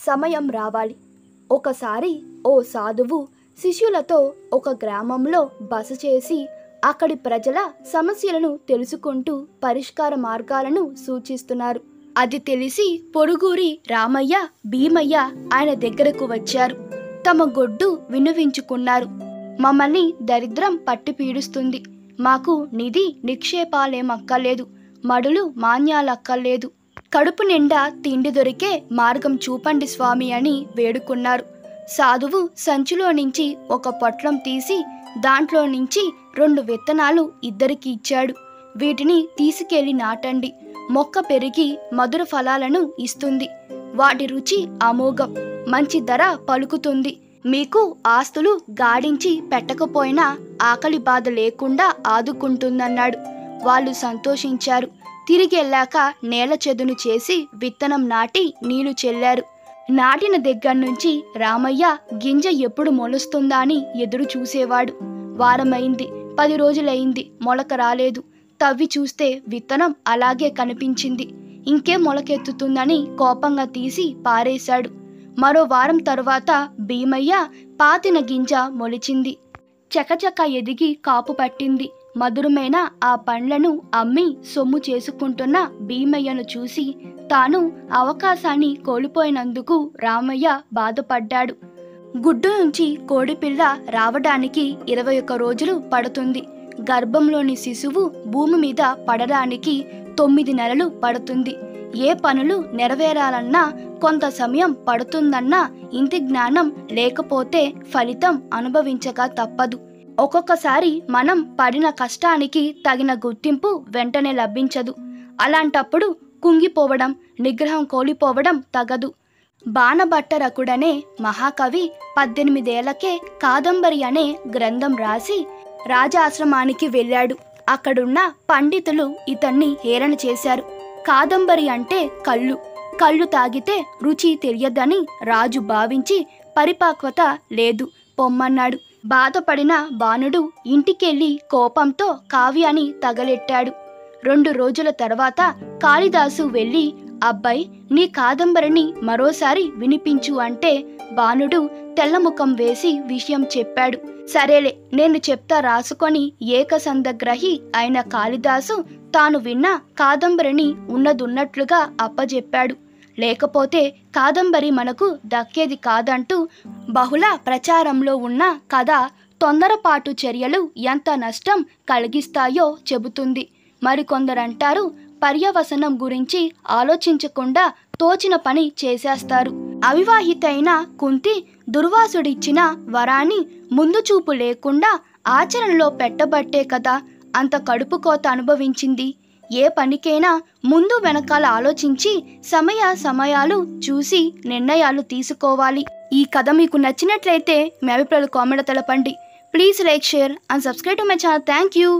సమయం రావాలి. ఒకసారి ఓ సాధువు శిష్యులతో ఒక గ్రామంలో బస చేసి అక్కడి ప్రజల సమస్యలను తెలుసుకుంటూ పరిష్కార మార్గాలను సూచిస్తున్నారు. అది తెలిసి పొరుగురి రామయ్య, భీమయ్య ఆయన దగ్గరకు వచ్చారు. తమ గొడ్డు విన్నవించుకున్నారు. మమ్మల్ని దరిద్రం పట్టి పీడిస్తుంది. మాకు నిధి నిక్షేపాలేమక్కర్లేదు, మడులు మాన్యాలక్కర్లేదు. కడుపు నిండా తిండి దొరికే మార్గం చూపండి స్వామి అని వేడుకున్నారు. సాధువు సంచిలో నుంచి ఒక పొట్లం తీసి దాంట్లో నుంచి 2 విత్తనాలు ఇద్దరికి ఇచ్చాడు. వీటిని తీసుకెళ్లి నాటండి. మొక్క పెరిగి మధుర ఫలాలను ఇస్తుంది. వాటి రుచి అమోఘం, మంచి ధర పలుకుతుంది. మీకు ఆస్తులు గాడించి పెట్టకపోయినా ఆకలి బాధ లేకుండా ఆదుకుంటుందన్నాడు. వాళ్ళు సంతోషించారు. తిరిగి వెళ్ళాక నేల చదును చేసి విత్తనం నాటి నీళ్లు చెల్లారు. నాటిన దగ్గర నుంచి రామయ్య గింజ ఎప్పుడు మొలుస్తుందా అని ఎదురు చూసేవాడు. వారమైంది, 10 రోజులైంది, మొలక రాలేదు. తవ్వి చూస్తే విత్తనం అలాగే కనిపించింది. ఇంకేం మొలకెత్తుతుందని కోపంగా తీసి పారేశాడు. మరో వారం తరువాత భీమయ్య పాతిన గింజ మొలిచింది. చకచక ఎదిగి కాపు పట్టింది. మధురమైన ఆ పండ్లను అమ్మి సొమ్ము చేసుకుంటున్న భీమయ్యను చూసి తాను అవకాశాన్ని కోల్పోయినందుకు రామయ్య బాధపడ్డాడు. గుడ్డు నుంచి కోడిపిల్ల రావడానికి 21 రోజులు పడుతుంది. గర్భంలోని శిశువు భూమి మీద పడడానికి 9 నెలలు పడుతుంది. ఏ పనులు నెరవేరాలన్నా కొంత సమయం పడుతుందన్న ఇంటి జ్ఞానం లేకపోతే ఫలితం అనుభవించక తప్పదు. ఒక్కొక్కసారి మనం పడిన కష్టానికి తగిన గుర్తింపు వెంటనే లభించదు. అలాంటప్పుడు కుంగిపోవడం, నిగ్రహం కోల్పోవడం తగదు. బాణభట్టరకుడనే మహాకవి 18 ఏళ్లకే కాదంబరి అనే గ్రంథం రాసి రాజాశ్రమానికి వెళ్ళాడు. అక్కడున్న పండితులు ఇతన్ని హేళన చేశారు. కాదంబరి అంటే కళ్ళు తాగితే రుచి తెలియదని రాజు భావించి పరిపక్వత లేదు పొమ్మన్నాడు. బాధపడిన బాణుడు ఇంటికెళ్ళి కోపంతో కావ్యాన్ని తగలెట్టాడు. 2 రోజుల తర్వాత కాళిదాసు వెళ్ళి, అబ్బాయి నీ కాదంబరిని మరోసారి వినిపించు అంటే బాణుడు తెల్లముఖం వేసి విషయం చెప్పాడు. సరేలే నేను చెప్తా రాసుకొని ఏకసంధగ్రహి అయిన కాళిదాసు తాను విన్న కాదంబరిని ఉన్నదున్నట్లుగా అప్పజెప్పాడు. లేకపోతే కాదంబరి మనకు దక్కేది కాదంటూ బహుళ ప్రచారంలో ఉన్న కథ తొందరపాటు చర్యలు ఎంత నష్టం కలిగిస్తాయో చెబుతుంది. మరికొందరంటారు పర్యవసనం గురించి ఆలోచించకుండా తోచిన పని చేసేస్తారు. అవివాహితైన కుంతి దుర్వాసుడిచ్చిన వరాన్ని ముందు చూపు లేకుండా ఆచరణలో పెట్టబట్టే కదా అంత కడుపు కోత అనుభవించింది. ఏ పనికైనా ముందు వెనకాల ఆలోచించి సమయాలు చూసి నిర్ణయాలు తీసుకోవాలి. ఈ కథ మీకు నచ్చినట్లయితే మీ అభిప్రాయాలు కామెంట్ తెలపండి. Please like, share and subscribe to my channel. Thank you.